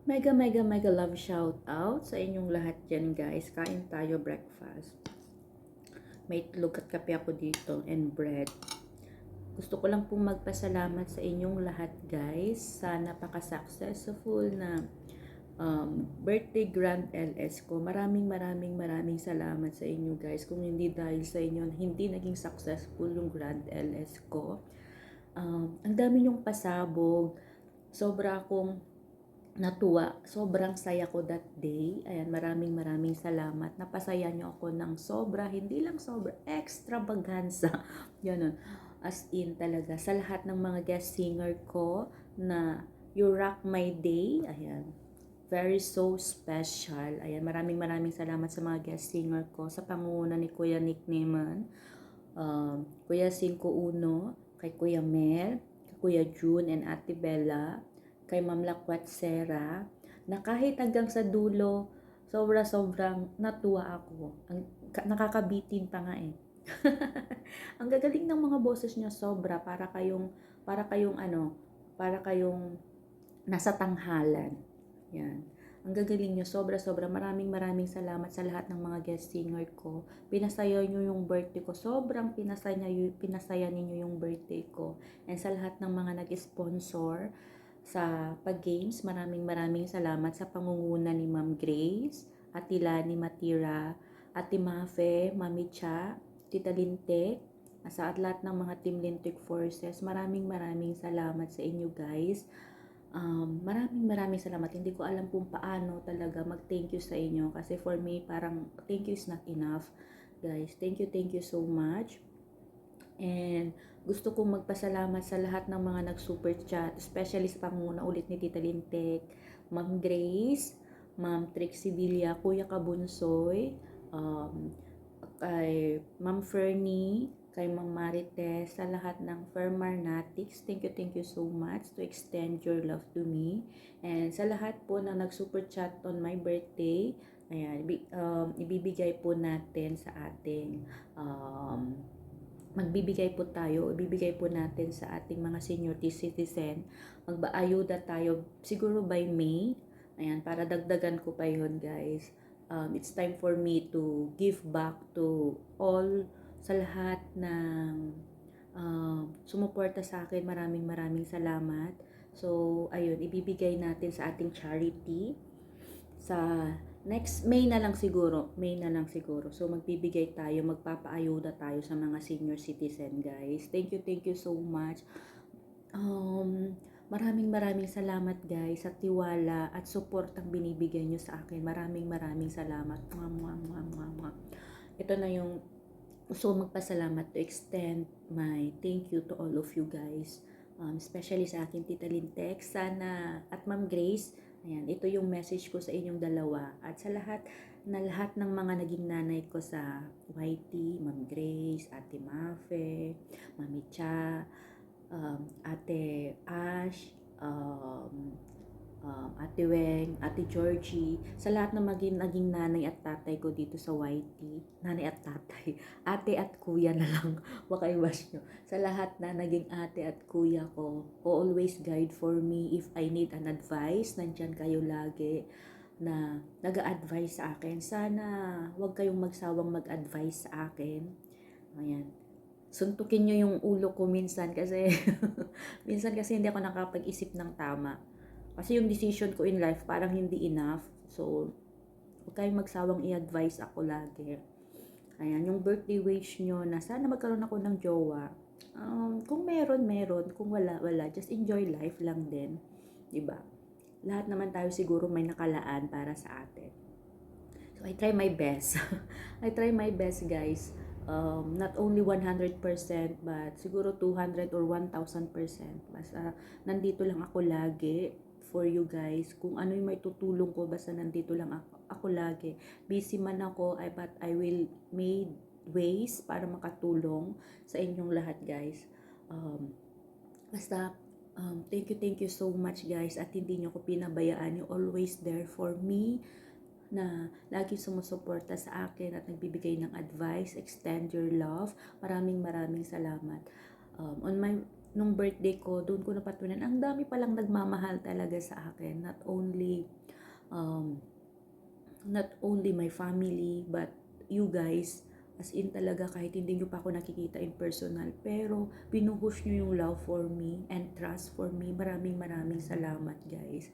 Mega mega mega love shout out sa inyong lahat dyan guys. Kain tayo breakfast. May itlog at kape ako dito and bread. Gusto ko lang pong magpasalamat sa inyong lahat guys sa napaka-successful na birthday grand LS ko. Maraming salamat sa inyo guys. Kung hindi dahil sa inyo, hindi naging successful yung grand LS ko. Ang dami nyong pasabog. Sobra akong natuwa. Sobrang saya ko that day. Ayan, maraming salamat. Napasaya nyo ako ng sobra, hindi lang sobra, extravaganza. Ganun. As in talaga, sa lahat ng mga guest singer ko na You Rock My Day. Ayan. Very so special. Ayan, maraming salamat sa mga guest singer ko. Sa pangunguna ni Kuya Nick Neman, Kuya Cinco Uno, kay Kuya Mel, kay Kuya June and Ate Bella, kay Ma'am Lakwat Sera, na kahit hanggang sa dulo, sobrang natuwa ako. Nakakabitin pa nga eh. Ang gagaling ng mga boses niya sobra, para kayong ano, para kayong nasa tanghalan. Yan. Ang gagaling nyo, sobra. Maraming salamat sa lahat ng mga guest singer ko. Pinasaya nyo yung birthday ko. Sobrang pinasaya ninyo yung birthday ko. And sa lahat ng mga nag-sponsor sa pag-games, maraming salamat sa pangunguna ni Ma'am Grace, Ate Lani Matira, Ate Mafe, Mami Cha, Tita Lintek, sa lahat ng mga Team Lintek Forces. Maraming salamat sa inyo guys. Maraming salamat. Hindi ko alam kung paano talaga mag-thank you sa inyo kasi for me parang thank you is not enough. Guys, thank you so much. And gusto kong magpasalamat sa lahat ng mga nag-super chat, especially sa panguna ulit ni Tita Lintek, Ma'am Grace, Ma'am Trixie Villa, Kuya Kabunsoy, kay Ma'am Fernie, kay Ma'am Marites, sa lahat ng Fermarnatics. Thank you so much to extend your love to me. And sa lahat po na nag-super chat on my birthday, ayan, ibibigay po natin sa ating ibibigay po natin sa ating mga senior citizen. Magbaayuda tayo siguro by May. Ayan, para dagdagan ko pa yun guys. It's time for me to give back to all, sa lahat ng sumuporta sa akin. Maraming salamat. So, ayun, ibibigay natin sa ating charity sa next May na lang siguro. So magbibigay tayo, magpapaayuda tayo sa mga senior citizen guys. Thank you so much. Maraming salamat guys sa tiwala at support ang binibigay nyo sa akin. Maraming salamat. Ito na yung gusto magpasalamat to extend my thank you to all of you guys. Especially sa akin Tita Lintek, sana, at Ma'am Grace. Ayan, ito yung message ko sa inyong dalawa. At sa lahat ng mga naging nanay ko sa YT, Ma'am Grace, Ate Mafe, Mami Cha, Ate Ash, Ate Weng, Ate Georgie, sa lahat ng naging nanay at tatay ko dito sa YT, nanay at tatay, ate at kuya na lang, makaiwas nyo. Sa lahat na naging ate at kuya ko, always guide for me if I need an advice, nandyan kayo lagi na nag-a-advise sa akin. Sana wag kayong magsawang mag-advise sa akin. Ayan. Suntukin nyo yung ulo ko minsan kasi minsan kasi hindi ako nakapag-isip ng tama. Kasi yung decision ko in life parang hindi enough. So, huwag kayong magsawang i-advise ako lagi. Ayan, yung birthday wish nyo na sana magkaroon ako ng jowa. Kung meron. Kung wala. Just enjoy life lang din. Diba? Lahat naman tayo siguro may nakalaan para sa atin. So, I try my best. I try my best, guys. Not only 100% but siguro 200 or 1,000%. Basta nandito lang ako lagi for you guys. Kung ano yung may tutulong ko, basta nandito lang ako lagi. Busy man ako, but I will make ways para makatulong sa inyong lahat guys. Basta thank you so much guys, at hindi nyo ko pinabayaan. You always there for me, na lagi sumusuporta sa akin at nagbibigay ng advice, extend your love. Maraming salamat. On my nung birthday ko, doon ko napatunan, ang dami palang nagmamahal talaga sa akin. Um, not only my family, but you guys, as in talaga kahit hindi nyo pa ako nakikita in personal, pero pinuhush nyo yung love for me and trust for me. Maraming maraming salamat guys.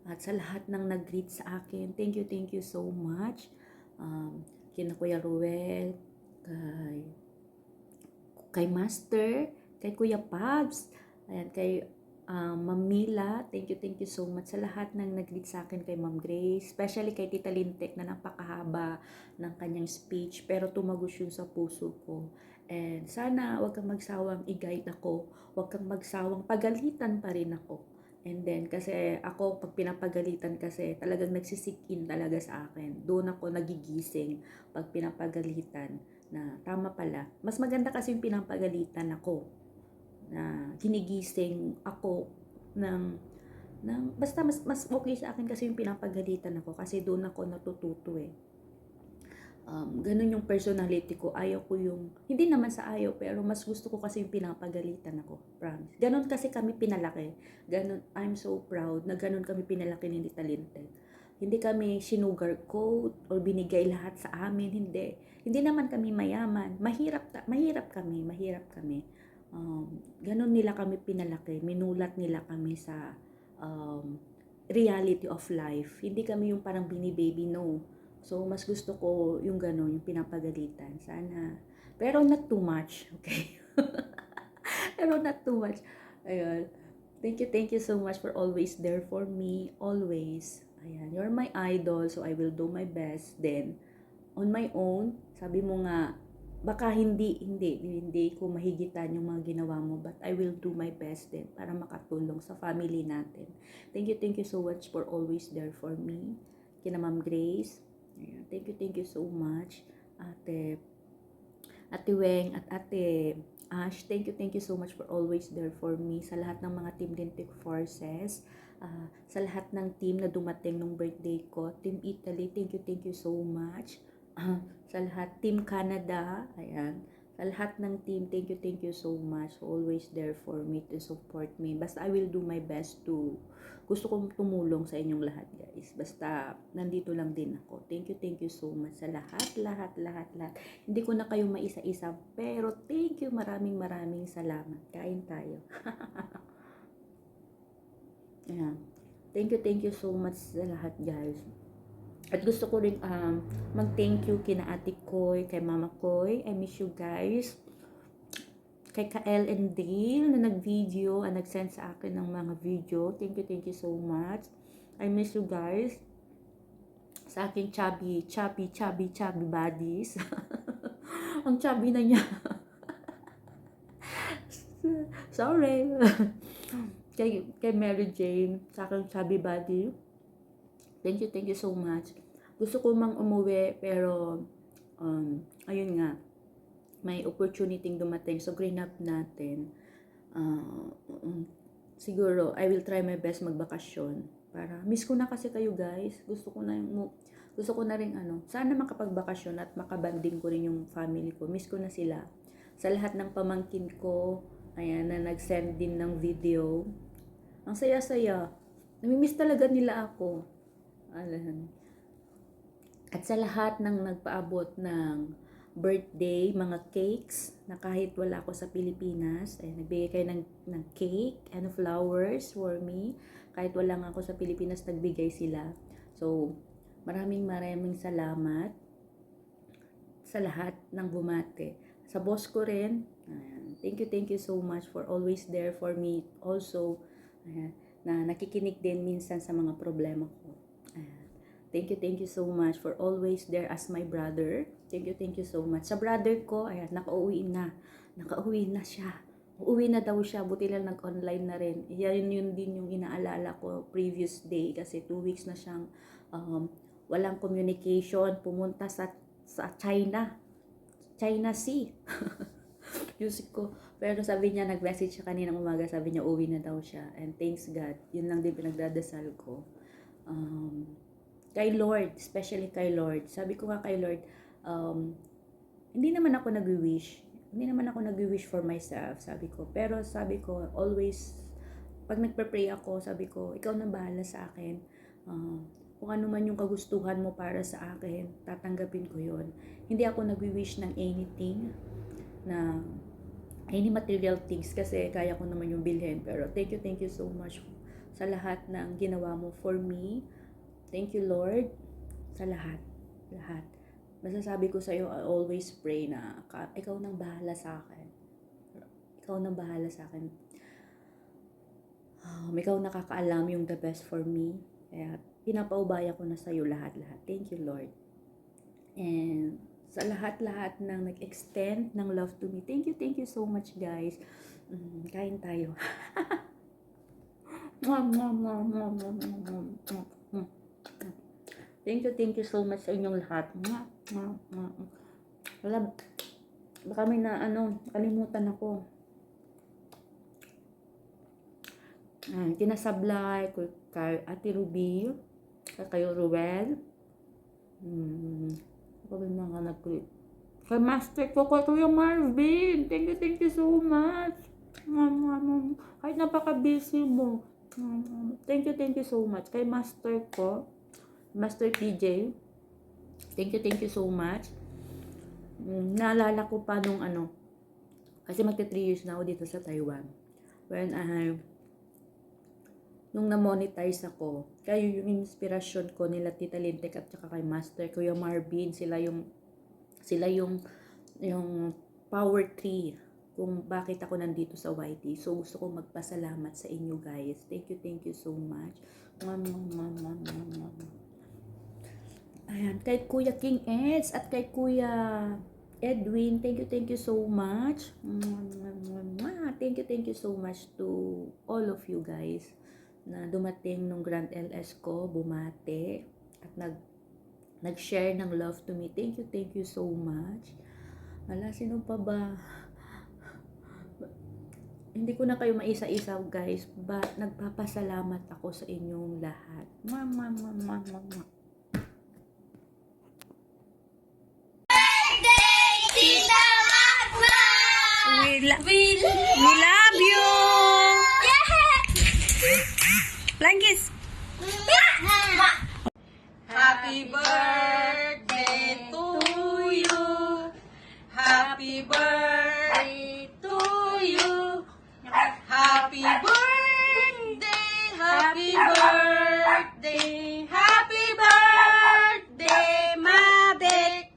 At sa lahat ng nag-greet sa akin, thank you so much. Kina Kuya Ruel, kay Master, kay Kuya Pabs, ayan, kay Ma'am Mila, thank you so much sa lahat ng nag-greet sa akin, kay Ma'am Grace, especially kay Tita Lintek na napakahaba ng kanyang speech, pero tumagos yun sa puso ko. And sana wag kang magsawang i-guide ako, wag kang magsawang pagalitan pa rin ako. And then, kasi ako, pag pinapagalitan kasi, talagang nagsisik in talaga sa akin. Doon ako nagigising pag pinapagalitan na tama pala. Mas maganda kasi yung pinapagalitan ako na ginigising ako basta mas okay sa akin kasi yung pinapagalitan ako kasi doon ako natututo eh. Ganun yung personality ko. Ayaw ko yung, hindi naman sa ayaw, pero mas gusto ko kasi yung pinapagalitan ako. Promise. Ganun kasi kami pinalaki. Ganun, I'm so proud na ganun kami pinalaki ni Talinted. Hindi kami sinugarcoat or binigay lahat sa amin. Hindi. Hindi naman kami mayaman. Mahirap kami. Ganun nila kami pinalaki. Minulat nila kami sa reality of life. Hindi kami yung parang bini-baby, no. So, mas gusto ko yung gano'n, yung pinapagalitan. Sana. Pero not too much, okay? Pero not too much. Ayun. Thank you so much for always there for me. Always. Ayan. You're my idol, so I will do my best. Then, on my own, sabi mo nga, baka hindi ko mahigitan yung mga ginawa mo, but I will do my best din para makatulong sa family natin. Thank you so much for always there for me. Kina Ma'am Grace, ayan, thank you so much. Ate Weng at Ate Ash, thank you so much for always there for me. Sa lahat ng mga Team Lintic Forces, sa lahat ng team na dumating nung birthday ko, Team Italy, thank you so much. Sa lahat, Team Canada, ayan, sa lahat ng team, thank you so much, always there for me, to support me. Basta I will do my best to, gusto kong tumulong sa inyong lahat guys, basta nandito lang din ako. Thank you so much sa lahat. Hindi ko na kayo maisa-isa, pero thank you, maraming salamat. Kain tayo. Ayan. Thank you so much sa lahat guys. At gusto ko rin mag-thank you kina Ate Koy, kay Mama Koy. I miss you guys. Kay Kael and Dale na nag-video, nag-send sa akin ng mga video. Thank you so much. I miss you guys. Sa aking chubby buddies. Ang chubby na niya. Sorry. kay Mary Jane, sa aking chubby buddy. Thank you so much. Gusto ko mang umuwi, pero ayun nga, may opportunity dumating, so green up natin. Siguro, I will try my best magbakasyon. Para, miss ko na kasi kayo guys. Gusto ko na rin sana makapagbakasyon at makabanding ko rin yung family ko. Miss ko na sila. Sa lahat ng pamangkin ko, ayan, na nag-send din ng video. Ang saya-saya. Namimiss talaga nila ako. Alam. At sa lahat ng nagpaabot ng birthday, mga cakes, na kahit wala ako sa Pilipinas, ay nagbigay kayo ng cake and flowers for me. Kahit wala nga ako sa Pilipinas, nagbigay sila. So, maraming salamat sa lahat ng bumate. Sa boss ko rin, ayan, thank you so much for always there for me. Also, ayan, na nakikinig din minsan sa mga problema ko. Thank you so much for always there as my brother. Thank you so much. Sa brother ko, ayan, nakauwi na siya. Uuwi na daw siya, buti lang nag-online na rin. Yun din yung inaalala ko previous day kasi 2 weeks na siyang walang communication. Pumunta sa China Sea. Music ko. Pero sabi niya, nag-message siya kaninang umaga, sabi niya uwi na daw siya. And thanks God. Yun lang din pinagdadasal ko. Kay Lord, especially kay Lord. Sabi ko nga kay Lord, hindi naman ako nag-wish. hindi naman ako nag-wish for myself, sabi ko. Pero sabi ko, always, pag nagpe-pray ako, sabi ko, ikaw na bahala sa akin. Kung ano man yung kagustuhan mo para sa akin, tatanggapin ko yon. Hindi ako nag-wish ng anything, na any material things, kasi kaya ko naman yung bilhin. Pero thank you so much sa lahat ng ginawa mo for me. Thank you, Lord, sa lahat. Masasabi ko sa iyo, I always pray na ikaw nang bahala sa akin. Ikaw nang bahala sa akin. Ikaw nakakaalam yung the best for me. Kaya pinapaubaya ko na sa iyo lahat. Thank you, Lord. And sa lahat ng nag-extend ng love to me, thank you so much, guys. Kain tayo. Thank you so much sa inyong lahat. Wala, baka may kalimutan ako. Kinasablay ko kay Ate Ruby, kay Ruel. Kay Master ko, Kuya Marvin. Thank you so much. Kahit napaka-busy mo. Thank you so much. Kay Master ko, Master TJ. Thank you so much. Naalala ko pa nung kasi magta 3 years na ako dito sa Taiwan. When nung na-monetize ako, kayo yung inspirasyon ko nila Tita Lintek at saka kay Master Kuya Marvin, sila yung power tree kung bakit ako nandito sa YT. So gusto ko magpasalamat sa inyo, guys. Thank you so much. Ayan, kay Kuya King Eds at kay Kuya Edwin, thank you so much. Thank you so much to all of you guys na dumating nung Grand LS ko, bumate at nag-share ng love to me. Thank you so much. Wala, sino pa ba? Hindi ko na kayo maisa-isa, guys, but nagpapasalamat ako sa inyong lahat. We love you. Langis. Happy birthday to you. Happy birthday to you. Happy birthday. Happy birthday. Happy birthday, Mabek.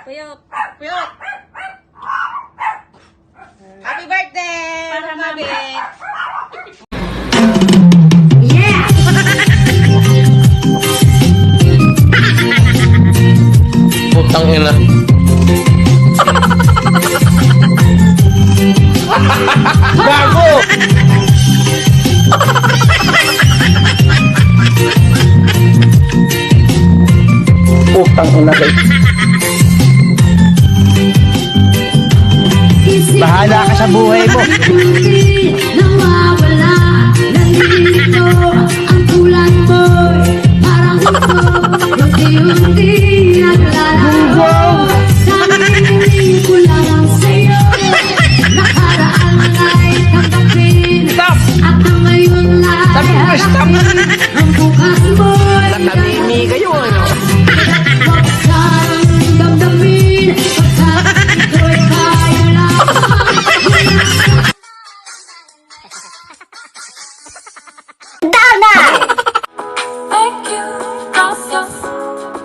Puyok. Puyot. Happy birthday, para Mabek. Putang ina. Gago! Putang ina, guys. Bahala ka sa buhay mo. Nawawala, nalilito ang tulad mo'y parang ito, unti-unti naglalaho. Sabihin ko lang sa'yo, nakaraan ay tanggapin, at ang ngayon ay harapin. Ang bukas mo'y Natamimi kayo, ano? huwag siyang damdamin, pagkat ito'y kaya lang. Thank you, gracias,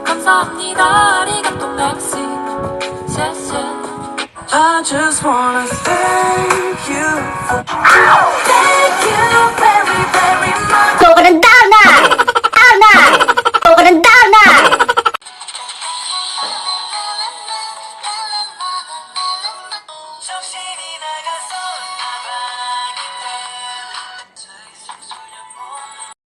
감사합니다, 아리가또, merci, 谢谢. I just wanna thank you for thank you very, very much. Go ka ng down na! Down na! Go ka ng down na! 정신이 나